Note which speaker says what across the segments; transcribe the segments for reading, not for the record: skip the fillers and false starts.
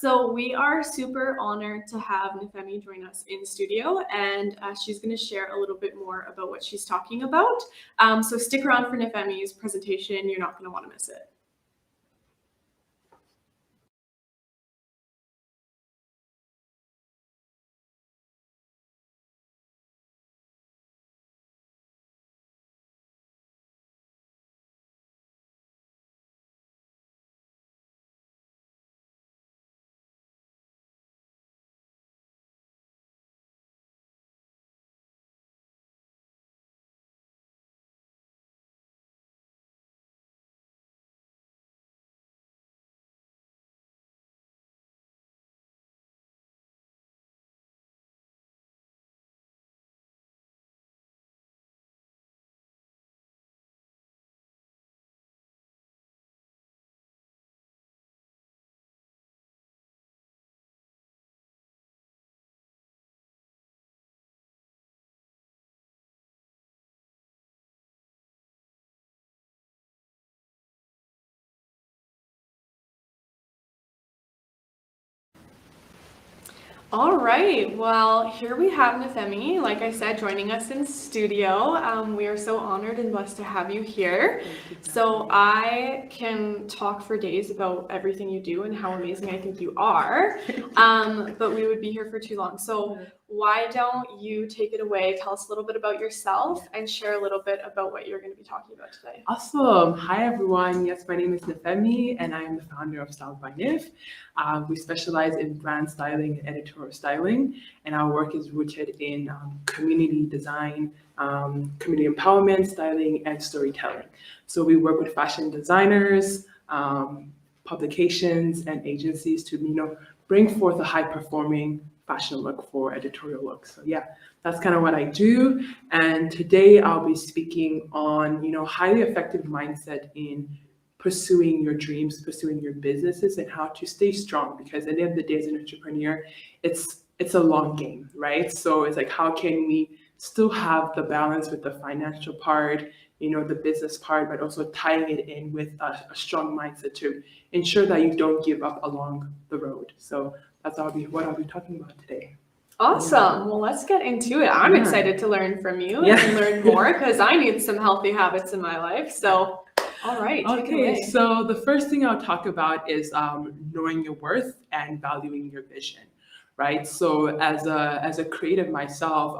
Speaker 1: So we are super honored to have Nifemi join us in studio, and she's going to share a little bit more about what she's talking about. So stick around for Nifemi's presentation. You're not going to want to miss it. All right, well, here we have Nifemi, like I said, joining us in studio. We are so honored and blessed to have you here. So I can talk for days about everything you do and how amazing I think you are, but we would be here for too long. So why don't you take it away, tell us a little bit about yourself and share a little bit about what you're going to be talking about today.
Speaker 2: Awesome. Hi, everyone. Yes, my name is Nifemi, and I am the founder of Styled by Nif. We specialize in brand styling and editorial styling, and our work is rooted in community design, community empowerment, styling, and storytelling. So we work with fashion designers, publications, and agencies to, bring forth a high-performing fashion look for editorial looks. So yeah, that's kind of what I do. And today I'll be speaking on, highly effective mindset in pursuing your dreams, pursuing your businesses, and how to stay strong. Because at the end of the day, as an entrepreneur, it's a long game, right? So it's like, how can we still have the balance with the financial part, the business part, but also tying it in with a strong mindset to ensure that you don't give up along the road. So that's what I'll be talking about today.
Speaker 1: Awesome. Yeah. Well, let's get into it. I'm excited to learn from you and learn more because I need some healthy habits in my life. So, all right.
Speaker 2: Okay. So the first thing I'll talk about is knowing your worth and valuing your vision, right? So as a creative myself,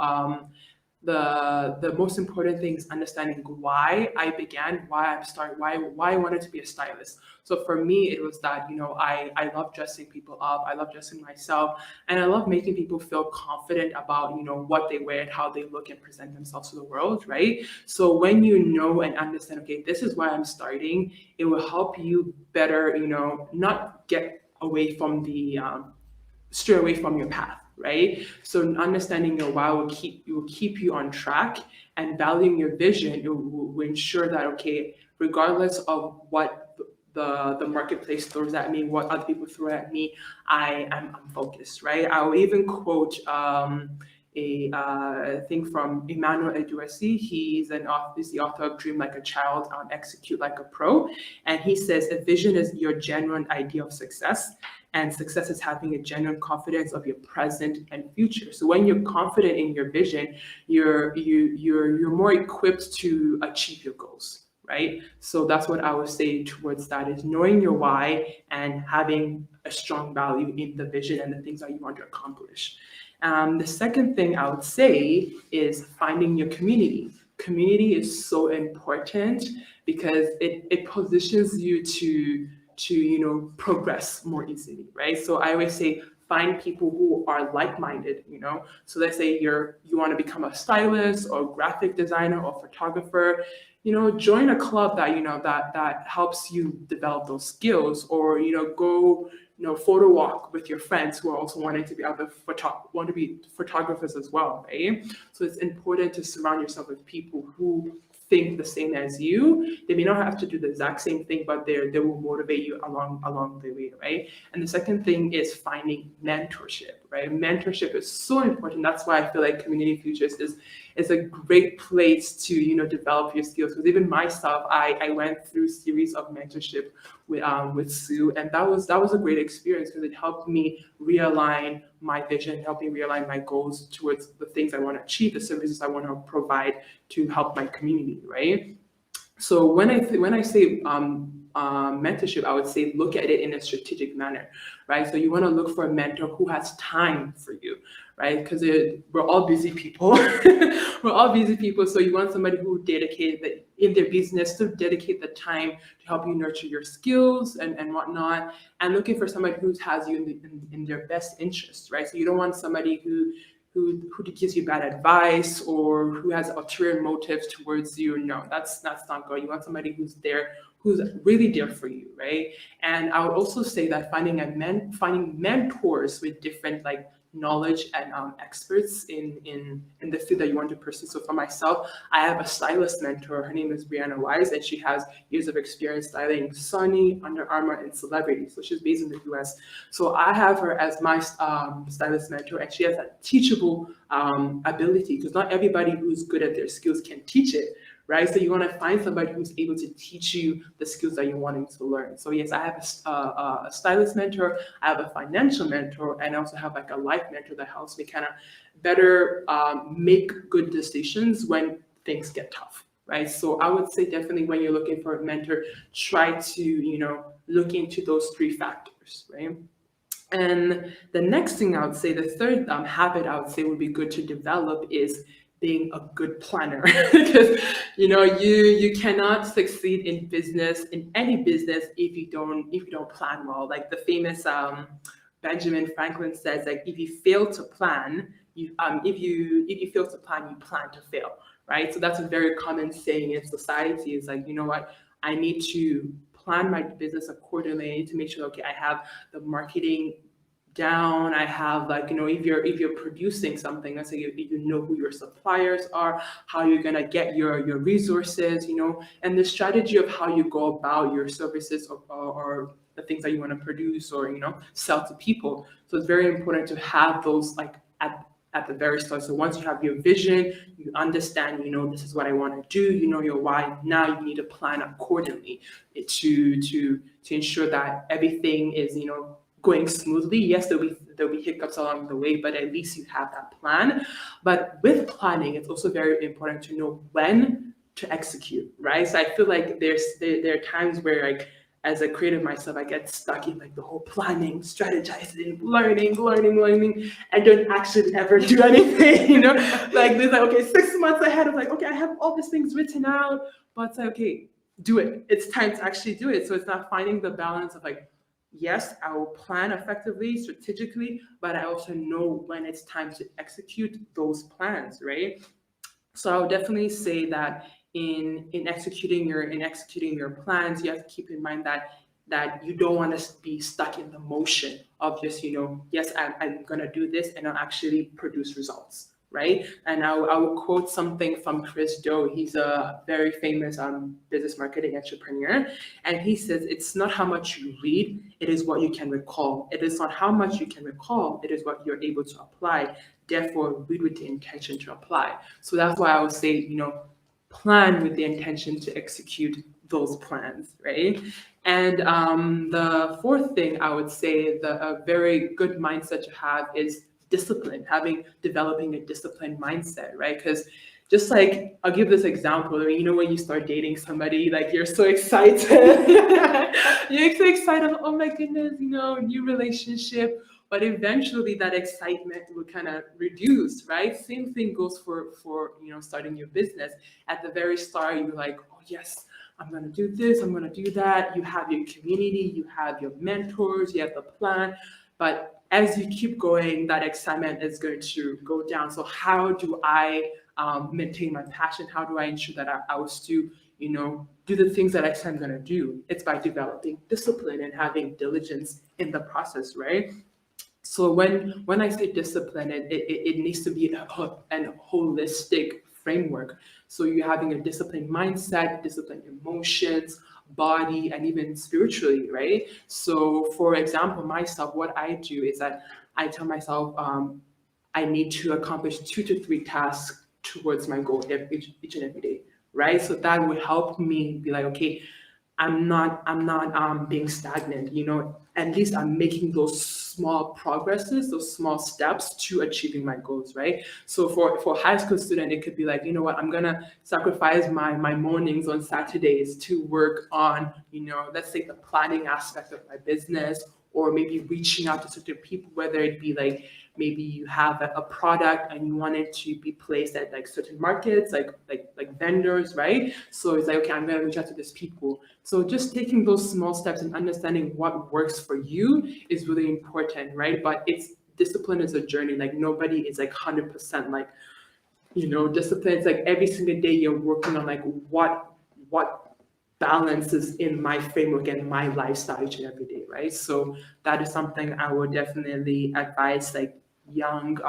Speaker 2: the most important thing is understanding why I began, why I wanted to be a stylist. So for me, it was that, I love dressing people up, I love dressing myself, and I love making people feel confident about, what they wear and how they look and present themselves to the world, right? So when you know and understand, okay, this is why I'm starting, it will help you better, not get away from stray away from your path, right? So understanding your why will keep you on track, and valuing your vision, it will ensure that, okay, regardless of what the marketplace throws at me, what other people throw at me, I'm focused, right? I will even quote a thing from Emmanuel Edouardsi. He's the author of Dream Like a Child, Execute Like a Pro. And he says, a vision is your genuine idea of success, and success is having a genuine confidence of your present and future. So when you're confident in your vision, you're more equipped to achieve your goals, right? So that's what I would say towards that, is knowing your why and having a strong value in the vision and the things that you want to accomplish. The second thing I would say is finding your community. Community is so important because it positions you to progress more easily, right? So I always say, find people who are like-minded, So let's say you want to become a stylist or graphic designer or photographer, join a club that that helps you develop those skills, or go photo walk with your friends who are also wanting to be want to be photographers as well, right? So it's important to surround yourself with people who think the same as you. They may not have to do the exact same thing, but they will motivate you along the way, right? And the second thing is finding mentorship, right? Mentorship is so important. That's why I feel like Community Futures is a great place to, develop your skills. Because even myself, I went through a series of mentorship with Sue, and that was a great experience because it helped me realign my vision, helped me realign my goals towards the things I want to achieve, the services I want to provide to help my community, right? So when I say mentorship, I would say look at it in a strategic manner, right? So you want to look for a mentor who has time for you, right? Because we're all busy people. We're all busy people. So you want somebody who dedicated in their business to dedicate the time to help you nurture your skills and whatnot, and looking for somebody who has you in their best interest, right? So you don't want somebody who gives you bad advice or who has ulterior motives towards you. No, that's not good. You want somebody who's really there for you, right? And I would also say that finding mentors with different like knowledge and experts in the field that you want to pursue. So for myself, I have a stylist mentor. Her name is Brianna Wise, and she has years of experience styling Sony, Under Armour, and celebrities. So she's based in the US. So I have her as my stylist mentor, and she has that teachable ability, because not everybody who's good at their skills can teach it, right? So you want to find somebody who's able to teach you the skills that you're wanting to learn. So yes, I have a stylist mentor, I have a financial mentor, and I also have like a life mentor that helps me kind of better make good decisions when things get tough, right? So I would say definitely when you're looking for a mentor, try to, look into those three factors, right? And the next thing I would say, the third habit I would say would be good to develop is being a good planner. Because you cannot succeed in business, in any business, if you don't plan well. Like the famous Benjamin Franklin says, like if you fail to plan, if you fail to plan, you plan to fail, right? So that's a very common saying in society. Is like, you know what, I need to plan my business accordingly. I need to make sure, okay, I have the marketing down. I have like, if you're producing something, let's say you know who your suppliers are, how you're gonna get your resources, and the strategy of how you go about your services or the things that you want to produce or sell to people. So it's very important to have those like at the very start. So once you have your vision, you understand, this is what I want to do, your why. Now you need to plan accordingly to ensure that everything is, going smoothly. Yes, there'll be hiccups along the way, but at least you have that plan. But with planning, it's also very important to know when to execute, right? So I feel like there are times where, like, as a creative myself, I get stuck in like the whole planning, strategizing, learning, and don't actually ever do anything, Like there's like, okay, 6 months ahead of like, okay, I have all these things written out, but it's like, okay, do it. It's time to actually do it. So it's not finding the balance of like, yes, I will plan effectively, strategically, but I also know when it's time to execute those plans, right? So I would definitely say that in executing your plans, you have to keep in mind that you don't want to be stuck in the motion of just, yes, I'm gonna do this and I'll actually produce results, right? And I will quote something from Chris Do. He's a very famous business marketing entrepreneur, and he says, "It's not how much you read, it is what you can recall. It is not how much you can recall, it is what you're able to apply. Therefore, read with the intention to apply." So that's why I would say, plan with the intention to execute those plans, right? And the fourth thing I would say, a very good mindset to have is discipline, developing a disciplined mindset, right? Because just like, I'll give this example. I mean, when you start dating somebody, like you're so excited. You're so excited, oh my goodness, new relationship. But eventually that excitement will kind of reduce, right? Same thing goes for starting your business. At the very start, you're like, oh yes, I'm going to do this, I'm going to do that. You have your community, you have your mentors, you have the plan. But as you keep going, that excitement is going to go down. So how do I maintain my passion? How do I ensure that I will still, do the things that I said I'm going to do? It's by developing discipline and having diligence in the process, right? So when I say discipline, it needs to be a holistic framework. So you're having a disciplined mindset, disciplined emotions, body, and even spiritually, right? So for example, myself, what I do is that I tell myself I need to accomplish 2 to 3 tasks towards my goal each and every day, right? So that would help me be like, okay, I'm not being stagnant, at least I'm making those small progresses, those small steps to achieving my goals, right? So for high school student, it could be like, you know what, I'm gonna sacrifice my mornings on Saturdays to work on, let's say the planning aspect of my business, or maybe reaching out to certain people, whether it be like maybe you have a product and you want it to be placed at like certain markets, like vendors, right? So it's like, okay, I'm gonna reach out to these people. So just taking those small steps and understanding what works for you is really important, right? But discipline is a journey. Like nobody is like 100% like, discipline. It's like every single day you're working on like what balances in my framework and my lifestyle each and every day, right? So that is something I would definitely advise like young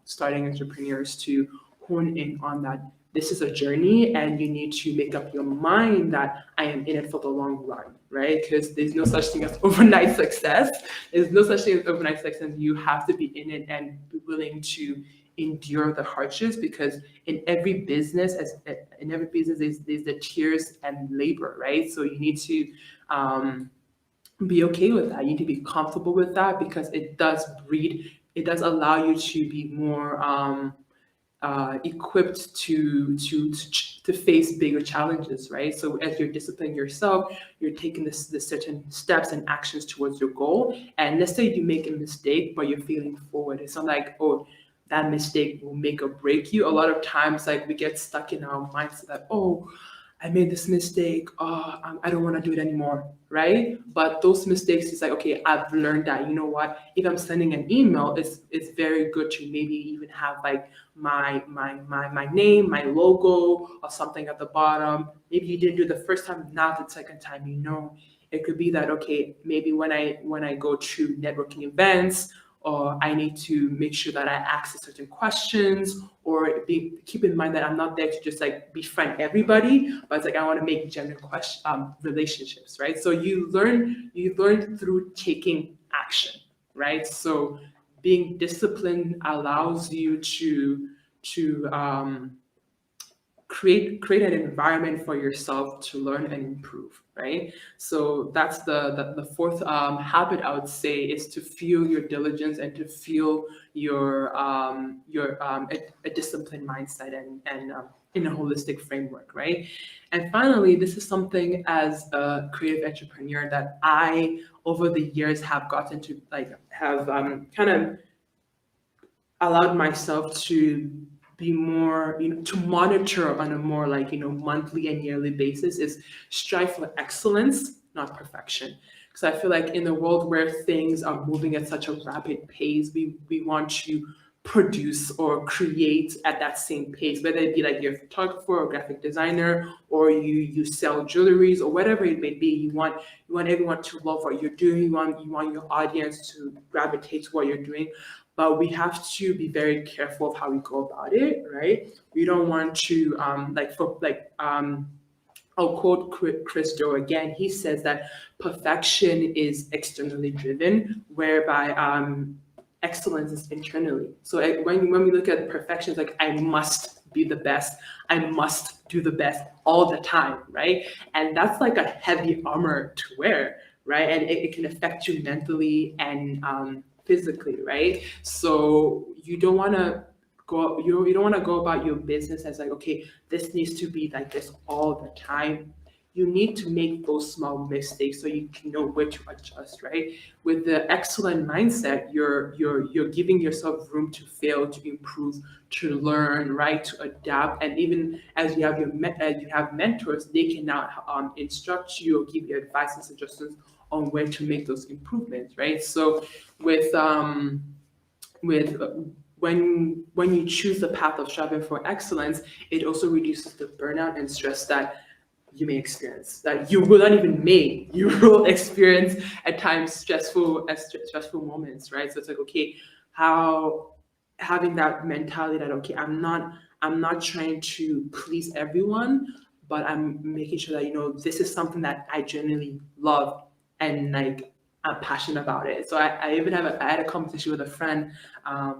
Speaker 2: starting entrepreneurs to hone in on, that this is a journey and you need to make up your mind that I am in it for the long run, right? Because there's no such thing as overnight success. There's no such thing as overnight success. You have to be in it and be willing to endure the hardships, because in every business, there's the tears and labor, right? So you need to be okay with that. You need to be comfortable with that, because it does allow you to be more equipped to face bigger challenges, right? So as you're disciplining yourself, you're taking the certain steps and actions towards your goal. And let's say you make a mistake, but you're feeling forward. It's not like, oh, that mistake will make or break you. A lot of times, like we get stuck in our mindset that, oh, I made this mistake. Oh, I don't want to do it anymore, right? But those mistakes is like, okay, I've learned that. You know what? If I'm sending an email, it's very good to maybe even have like my name, my logo, or something at the bottom. Maybe you didn't do it the first time, not the second time. It could be that, okay, maybe when I go to networking events, or I need to make sure that I ask certain questions, or keep in mind that I'm not there to just like befriend everybody, but it's like I want to make genuine relationships, right? So you learn through taking action, right? So being disciplined allows you to create an environment for yourself to learn and improve, right? So that's the fourth habit I would say, is to fuel your diligence and to fuel a disciplined mindset and in a holistic framework, right? And finally, this is something as a creative entrepreneur that I over the years have gotten to like have kind of allowed myself to be more, to monitor on a more like, monthly and yearly basis, is strive for excellence, not perfection. Because I feel like in a world where things are moving at such a rapid pace, we want to produce or create at that same pace, whether it be like you're a photographer or graphic designer, or you sell jewelries or whatever it may be. You want everyone to love what you're doing. You want your audience to gravitate to what you're doing, but we have to be very careful of how we go about it, right? We don't want to I'll quote Chris Do again. He says that perfection is externally driven, whereby excellence is internally. So when we look at perfection, it's like I must be the best, I must do the best all the time, right? And that's like a heavy armor to wear, right? And it can affect you mentally and physically, right? So you don't want to you don't want to go about your business as like, okay, this needs to be like this all the time. You need to make those small mistakes so you can know where to adjust, right? With the excellent mindset, you're giving yourself room to fail, to improve, to learn, right, to adapt. And even as you have as you have mentors, they can now instruct you or give you advice and suggestions on where to make those improvements, right? So with with when you choose the path of striving for excellence, it also reduces the burnout and stress that you may experience, that you will not even make. You will experience at times stressful moments, right? So it's like, okay, how having that mentality that, okay, I'm not trying to please everyone, but I'm making sure that, you know, this is something that I genuinely love and like I'm passionate about it. So I even I had a conversation with a friend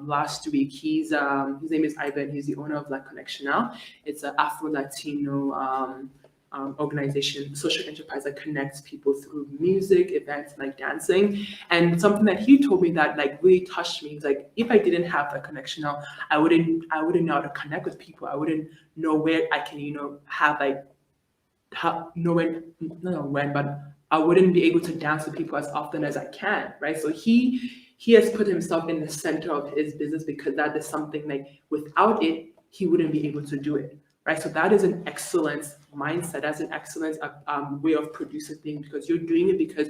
Speaker 2: last week. His name is Ivan. He's the owner of Like Connection now. It's an Afro Latino organization, social enterprise that connects people through music, events, like dancing. And something that he told me that like really touched me is like, if I didn't have that connection now, I wouldn't know how to connect with people. I wouldn't know where I can, you know, have like know when, not know when, but I wouldn't be able to dance with people as often as I can, right? So he has put himself in the center of his business because that is something like without it, he wouldn't be able to do it, right? So that is an excellence mindset. That's an excellence way of producing things because you're doing it because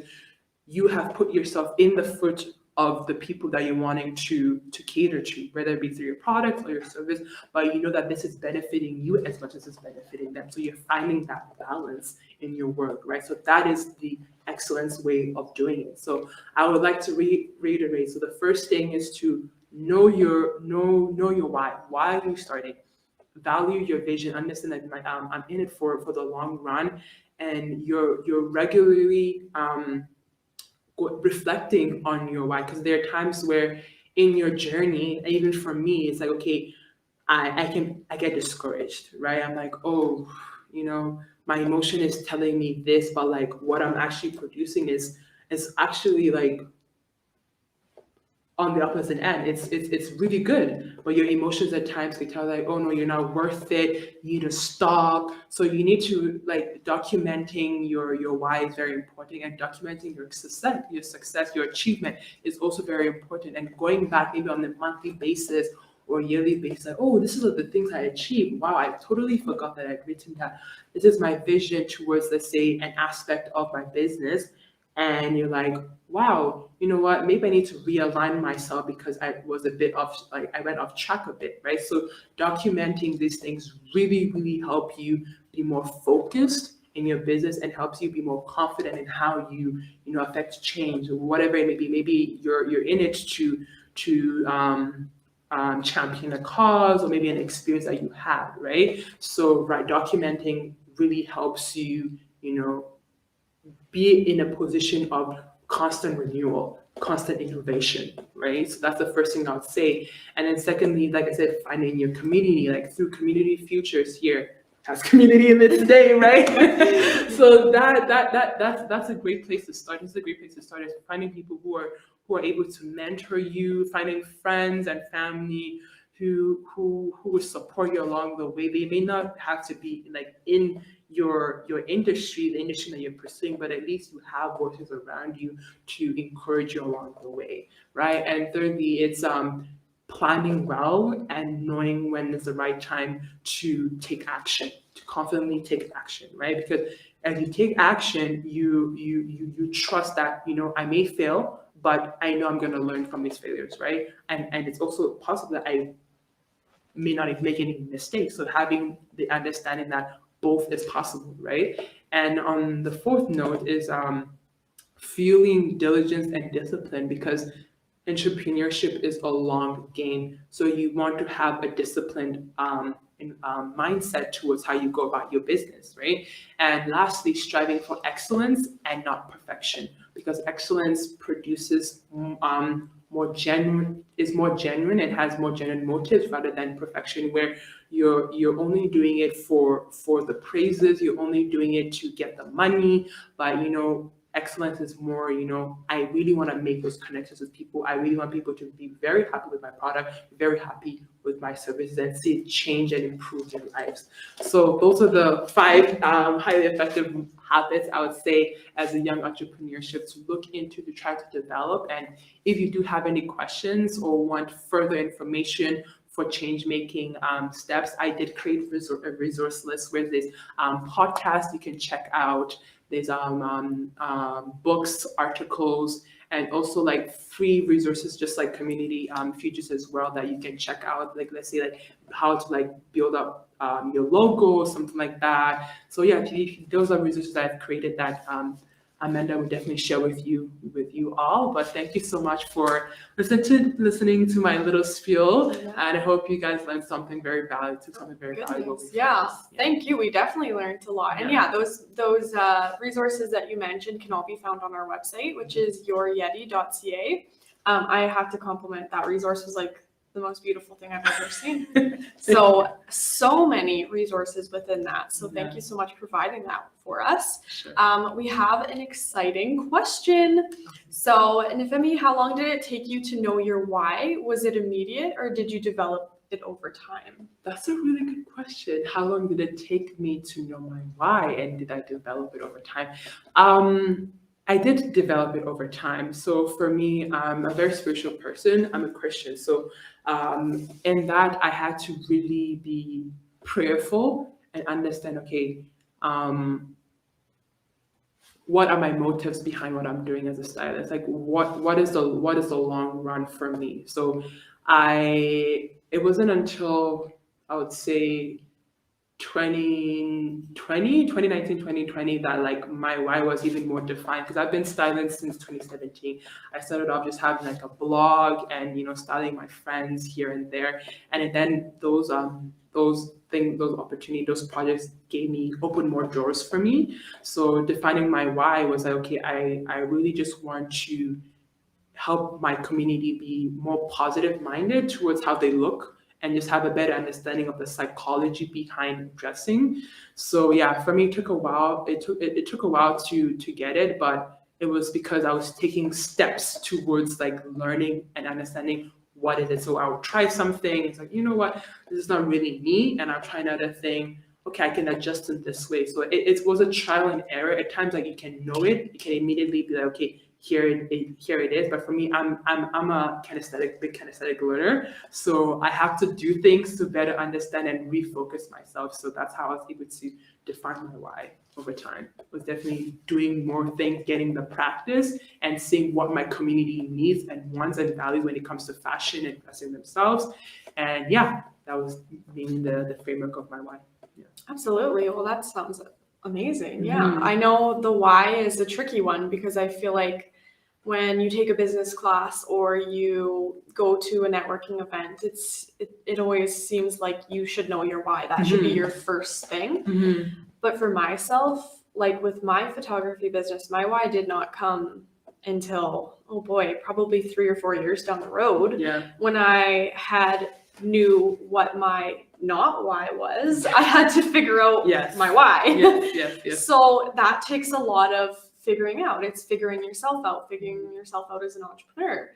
Speaker 2: you have put yourself in the foot of the people that you're wanting to cater to, whether it be through your product or your service, but you know that this is benefiting you as much as it's benefiting them. So you're finding that balance in your work, right? So that is the excellence way of doing it. So I would like to reiterate. So the first thing is to know your why. Why are you starting? Value your vision. Understand that I'm in it for the long run, and you're regularly reflecting on your why, because there are times where in your journey, even for me, it's like, okay, I get discouraged, right? I'm like, oh, you know, my emotion is telling me this, but like what I'm actually producing is actually like on the opposite end. It's really good, but your emotions at times can tell like, oh no, you're not worth it. You need to stop. So you need to like documenting your why is very important, and documenting your success, your achievement is also very important. And going back maybe on a monthly basis or yearly basis, like, oh, this is the things I achieved. Wow, I totally forgot that I'd written that. This is my vision towards, let's say, an aspect of my business. And you're like, wow, you know what? Maybe I need to realign myself because I was a bit off, like I went off track a bit, right? So documenting these things really, really help you be more focused in your business and helps you be more confident in how you know, affect change or whatever it may be. Maybe you're in it to champion a cause or maybe an experience that you had, right? So right, documenting really helps you, you know, be in a position of constant renewal, constant innovation, right? So that's the first thing I would say. And then secondly, like I said, finding your community, like through Community Futures here, has community in it today, right? So that's a great place to start. It's a great place to start is finding people who are able to mentor you, finding friends and family who will support you along the way. They may not have to be like in your industry, the industry that you're pursuing, but at least you have voices around you to encourage you along the way, right? And thirdly, it's planning well and knowing when is the right time to take action, to confidently take action, right? Because as you take action, you trust that, you know, I may fail, but I know I'm going to learn from these failures, right? And it's also possible that I may not even make any mistakes. So having the understanding that both is possible, right? And on the fourth note is fueling diligence and discipline, because entrepreneurship is a long game. So you want to have a disciplined mindset towards how you go about your business, right? And lastly, striving for excellence and not perfection, because excellence produces more genuine and has more genuine motives rather than perfection, where you're only doing it for the praises, you're only doing it to get the money. But you know, excellence is more, you know, I really want to make those connections with people. I really want people to be very happy with my product, very happy with my services, and see it change and improve their lives. So those are the 5 highly effective habits I would say as a young entrepreneurship to look into, to try to develop. And if you do have any questions or want further information for change making steps, I did create a resource list where there's podcasts you can check out. There's books, articles, and also like free resources, just like community features as well that you can check out. Like let's say like how to like build up your logo, something like that. So yeah, those are resources that I've created that Amanda will definitely share with you all. But thank you so much for listening to my little spiel, and I hope you guys learned something very valuable valuable.
Speaker 1: Yeah, thank you. We definitely learned a lot. And those resources that you mentioned can all be found on our website, which is youryeti.ca. I have to compliment that resource was like the most beautiful thing I've ever seen. So many resources within that. So thank you so much for providing that for us.
Speaker 2: Sure.
Speaker 1: We have an exciting question. So Nifemi, how long did it take you to know your why? Was it immediate or did you develop it over time?
Speaker 2: That's a really good question. How long did it take me to know my why, and did I develop it over time? I did develop it over time. So for me, I'm a very spiritual person. I'm a Christian. So in that, I had to really be prayerful and understand, okay, what are my motives behind what I'm doing as a stylist? Like what is the long run for me? So it wasn't until I would say 2019, 2020 that like my why was even more defined, because I've been styling since 2017. I started off just having like a blog and styling my friends here and there, and then those opportunities, those projects opened more doors for me. So defining my why was like, okay, I really just want to help my community be more positive minded towards how they look and just have a better understanding of the psychology behind dressing. So yeah, for me it took a while. It took a while to get it, but it was because I was taking steps towards like learning and understanding what it is. So I would try something, it's like, you know what, this is not really me, and I'll try another thing. Okay, I can adjust it this way. So it was a trial and error. At times, like you can know it, you can immediately be like, okay, here it is. But for me, I'm a big kinesthetic learner, so I have to do things to better understand and refocus myself. So that's how I was able to define my why over time. It was definitely doing more things, getting the practice, and seeing what my community needs and wants and values when it comes to fashion and dressing themselves. And yeah, that was being the framework of my why. Yeah.
Speaker 1: Absolutely. Well, that sounds amazing. Yeah. I know the why is a tricky one, because I feel like when you take a business class or you go to a networking event, it always seems like you should know your why. That should be your first thing. But for myself, like with my photography business, my why did not come until, oh boy, probably 3 or 4 years down the road.
Speaker 2: Yeah.
Speaker 1: When I knew what my not why was, I had to figure out my why.
Speaker 2: Yes.
Speaker 1: So that takes a lot of figuring out. It's figuring yourself out as an entrepreneur,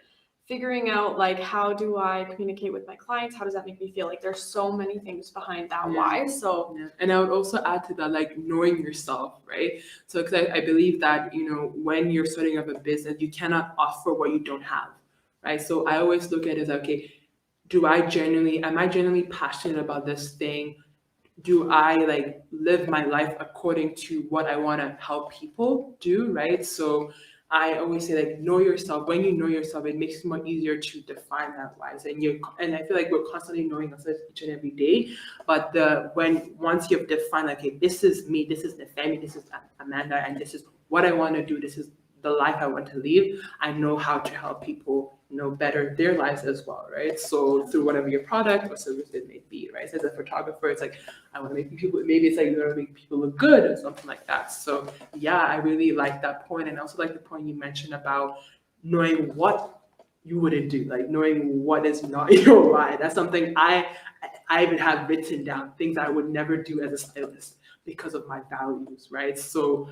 Speaker 1: figuring out like, how do I communicate with my clients? How does that make me feel? Like there's so many things behind that why. So
Speaker 2: and I would also add to that, like knowing yourself, right? So because I believe that when you're starting up a business, you cannot offer what you don't have, right? So I always look at it as, okay, am I genuinely passionate about this thing? Do I like live my life according to what I want to help people do, right? So I always say, like, know yourself. When you know yourself, it makes it more easier to define that wise. And I feel like we're constantly knowing ourselves each and every day. But once you've defined, like, okay, this is me, this is Nifemi, this is Amanda, and this is what I want to do, this is the life I want to live, I know how to help people better their lives as well, right? So through whatever your product or service it may be, right? So as a photographer, it's like, I want to make people, maybe it's like, you want to make people look good or something like that. So yeah, I really like that point. And I also like the point you mentioned about knowing what you wouldn't do, like knowing what is not your why. That's something I even have written down, things I would never do as a stylist because of my values, right? So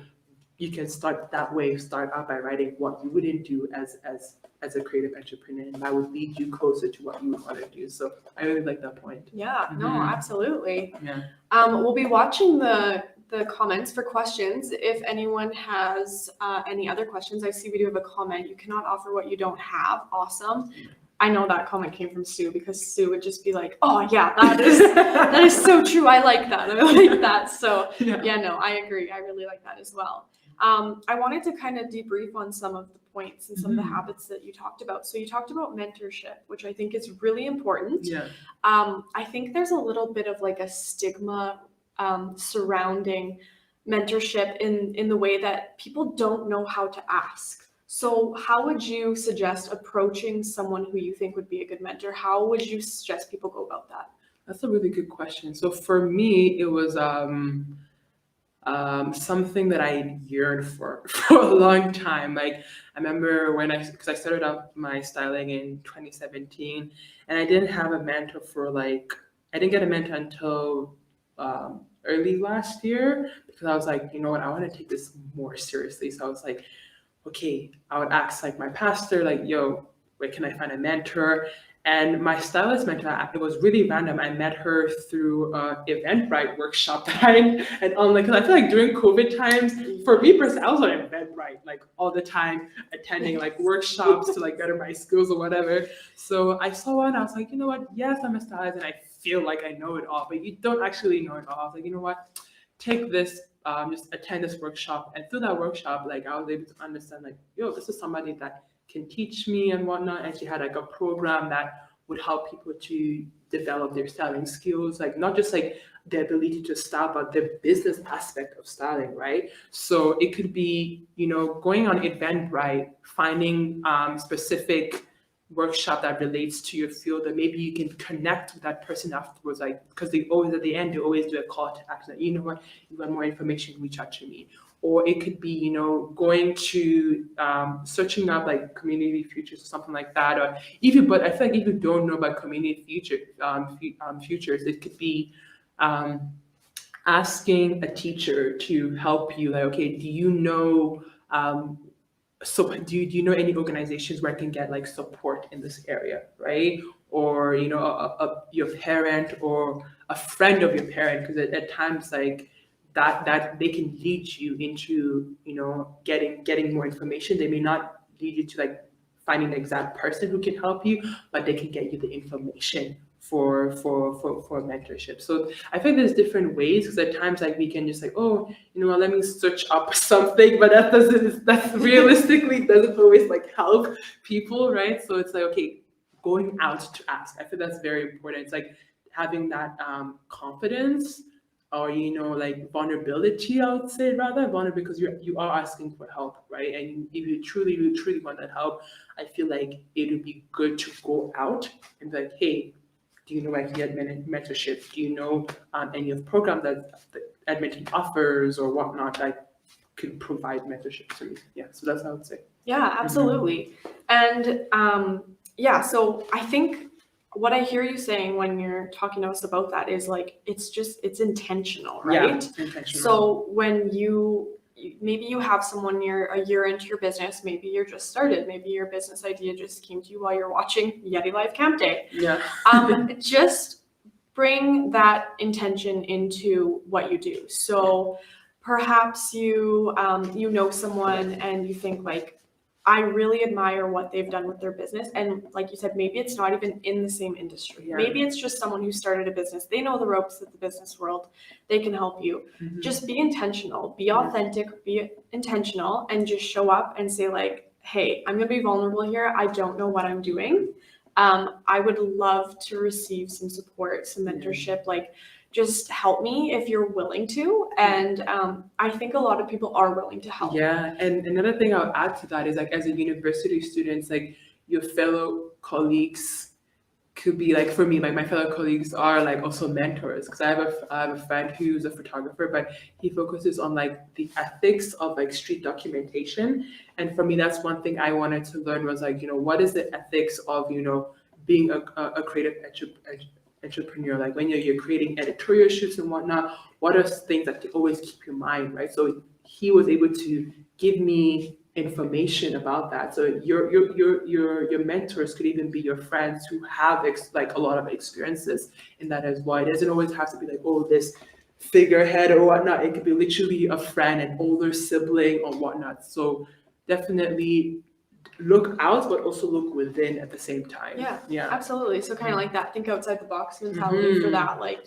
Speaker 2: you can start that way, start out by writing what you wouldn't do as a creative entrepreneur, and that would lead you closer to what you would want to do. So I really like that point.
Speaker 1: Yeah, no, absolutely.
Speaker 2: Yeah.
Speaker 1: We'll be watching the comments for questions. If anyone has any other questions, I see we do have a comment. You cannot offer what you don't have. Awesome. I know that comment came from Sue, because Sue would just be like, oh yeah, that is so true. I like that. So no, I agree. I really like that as well. I wanted to kind of debrief on some of the points and some of the habits that you talked about. So you talked about mentorship, which I think is really important.
Speaker 2: Yeah.
Speaker 1: I think there's a little bit of like a stigma surrounding mentorship in the way that people don't know how to ask. So how would you suggest approaching someone who you think would be a good mentor? How would you suggest people go about that?
Speaker 2: That's a really good question. So for me, it was something that I yearned for for a long time. Like I remember because I started out my styling in 2017, and I didn't have a mentor for I didn't get a mentor until early last year, because I was like, you know what, I want to take this more seriously. So I was like, okay, I would ask like my pastor, like, yo, where can I find a mentor? And my stylist mentor, it was really random. I met her through a Eventbrite workshop that and online, because I feel like during COVID times, for me personally, I was on Eventbrite like all the time, attending like workshops to like better my skills or whatever. So I saw one, I was like, you know what? Yes, I'm a stylist and I feel like I know it all, but you don't actually know it all. I was like, you know what? Take this, just attend this workshop, and through that workshop, like I was able to understand, like, yo, this is somebody that can teach me and whatnot. And she had like a program that would help people to develop their styling skills, like not just like the ability to style, but the business aspect of styling, right? So it could be, going on Eventbrite, finding specific workshop that relates to your field, and maybe you can connect with that person afterwards, like, because they always at the end, they always do a call to action, like, you know what, you want more information, reach out to me. Or it could be, going to searching up like community futures or something like that. Or but I feel like if you don't know about community futures, it could be asking a teacher to help you. Like, okay, do you know so do you know any organizations where I can get like support in this area, right? Or your parent or a friend of your parent, because at times like that they can lead you into getting more information. They may not lead you to like finding the exact person who can help you, but they can get you the information for mentorship. So I think there's different ways, because at times like we can just like, oh, let me search up something, but that realistically doesn't always like help people, right? So it's like, okay, going out to ask. I think that's very important. It's like having that confidence, or like vulnerability, I would say, rather vulnerable, because you are asking for help, right? And if you truly want that help, I feel like it would be good to go out and be like, hey, do you know where I can get mentorship? Do you know any of the programs that Edmonton offers or whatnot that could provide mentorship to me? Yeah, so that's what I would say.
Speaker 1: Yeah, absolutely. And yeah, so I think what I hear you saying when you're talking to us about that is like, it's intentional, right?
Speaker 2: Yeah, intentional.
Speaker 1: So when maybe you have someone, you're a year into your business, maybe you're just started, maybe your business idea just came to you while you're watching Yeti Live Camp Day.
Speaker 2: Yeah.
Speaker 1: Just bring that intention into what you do. So perhaps you know someone and you think like, I really admire what they've done with their business. And like you said, maybe it's not even in the same industry.
Speaker 2: Yeah.
Speaker 1: Maybe it's just someone who started a business. They know the ropes of the business world. They can help you.
Speaker 2: Mhm.
Speaker 1: Just be intentional, be authentic, be intentional, and just show up and say like, hey, I'm going to be vulnerable here. I don't know what I'm doing. I would love to receive some support, some mentorship, like just help me if you're willing to. And I think a lot of people are willing to help.
Speaker 2: Yeah, and another thing I'll add to that is like, as a university student, like your fellow colleagues could be like, for me, like my fellow colleagues are like also mentors, because I have a friend who's a photographer, but he focuses on like the ethics of like street documentation. And for me, that's one thing I wanted to learn, was like, what is the ethics of being a creative entrepreneur? Like when you're creating editorial shoots and whatnot, what are things that you always keep in mind, right? So he was able to give me information about that. So your mentors could even be your friends who have like a lot of experiences in that as well. It doesn't always have to be like, oh, this figurehead or whatnot. It could be literally a friend, an older sibling or whatnot. So definitely look out, but also look within at the same time.
Speaker 1: Yeah. Absolutely. So kind of like that, think outside the box mentality for that. Like,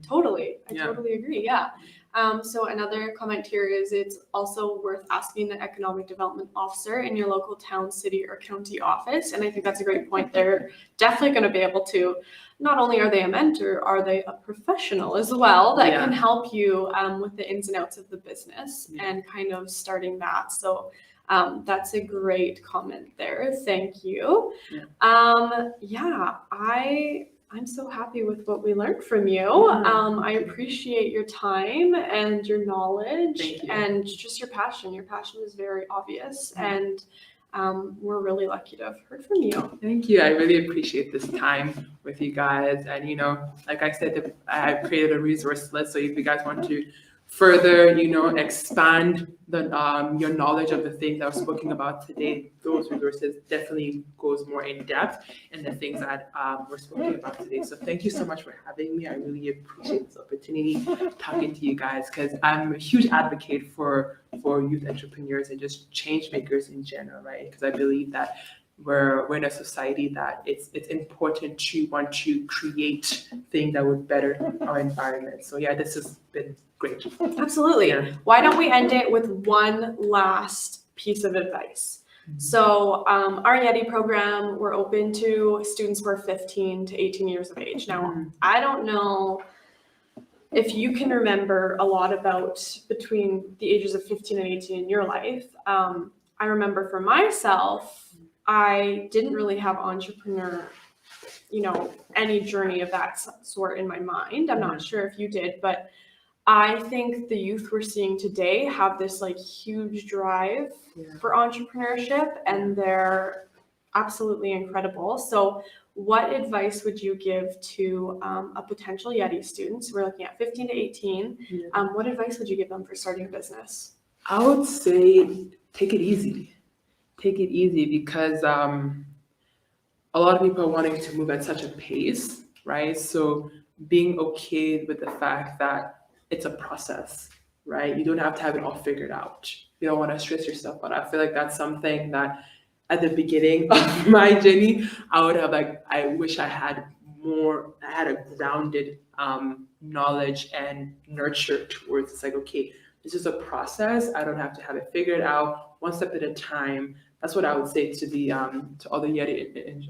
Speaker 1: totally. I totally agree. Yeah. So another comment here is it's also worth asking the economic development officer in your local town, city, or county office. And I think that's a great point. They're definitely going to be able to, not only are they a mentor, are they a professional as well that can help you with the ins and outs of the business and kind of starting that. So that's a great comment there. Thank you. I'm so happy with what we learned from you. I appreciate your time and your knowledge and just your passion. Your passion is very obvious, and we're really lucky to have heard from you.
Speaker 2: Thank you. I really appreciate this time with you guys. And, like I said, I created a resource list. So if you guys want to further, expand your knowledge of the things that I've spoken about today, those resources definitely goes more in depth in the things that we're speaking about today. So thank you so much for having me. I really appreciate this opportunity talking to you guys, because I'm a huge advocate for youth entrepreneurs and just change makers in general, right? Because I believe that we're in a society that it's important to want to create things that would better our environment. So this has been great.
Speaker 1: Absolutely. Why don't we end it with one last piece of advice? So our Yeti program, we're open to students who are 15 to 18 years of age. Now, I don't know if you can remember a lot about between the ages of 15 and 18 in your life. I remember for myself, I didn't really have entrepreneur, any journey of that sort in my mind. I'm not sure if you did, but I think the youth we're seeing today have this like huge drive for entrepreneurship, and they're absolutely incredible. So what advice would you give to a potential Yeti student? So we're looking at 15 to 18. What advice would you give them for starting a business?
Speaker 2: I would say take it easy. Take it easy, because a lot of people are wanting to move at such a pace, right? So being okay with the fact that it's a process, right? You don't have to have it all figured out. You don't want to stress yourself out. I feel like that's something that at the beginning of my journey, I would have I wish I had a grounded knowledge and nurture towards. It's like, okay, this is a process. I don't have to have it figured out, one step at a time. That's what I would say to the to all the Yeti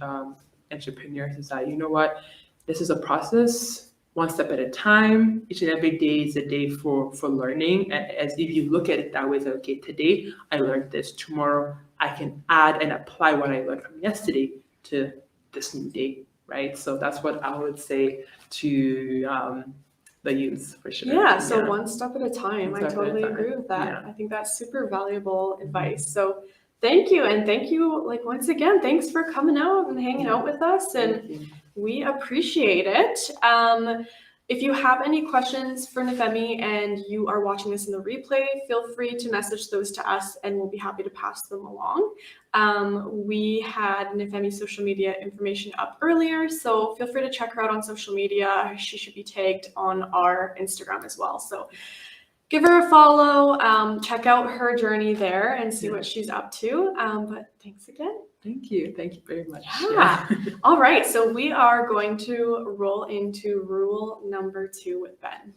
Speaker 2: entrepreneurs, is that, you know what, this is a process, one step at a time. Each and every day is a day for learning. And as if you look at it that way, it's like, okay, today I learned this. Tomorrow I can add and apply what I learned from yesterday to this new day, right? So that's what I would say to the youth, for sure.
Speaker 1: So one step at a time. I totally agree with that. I think that's super valuable advice. So thank you. And thank you, once again, thanks for coming out and hanging out with us. And we appreciate it. If you have any questions for Nifemi and you are watching this in the replay, feel free to message those to us and we'll be happy to pass them along. We had Nifemi's social media information up earlier, so feel free to check her out on social media. She should be tagged on our Instagram as well. So give her a follow, check out her journey there and see what she's up to. But thanks again.
Speaker 2: Thank you. Thank you very much.
Speaker 1: All right. So we are going to roll into rule number 2 with Ben.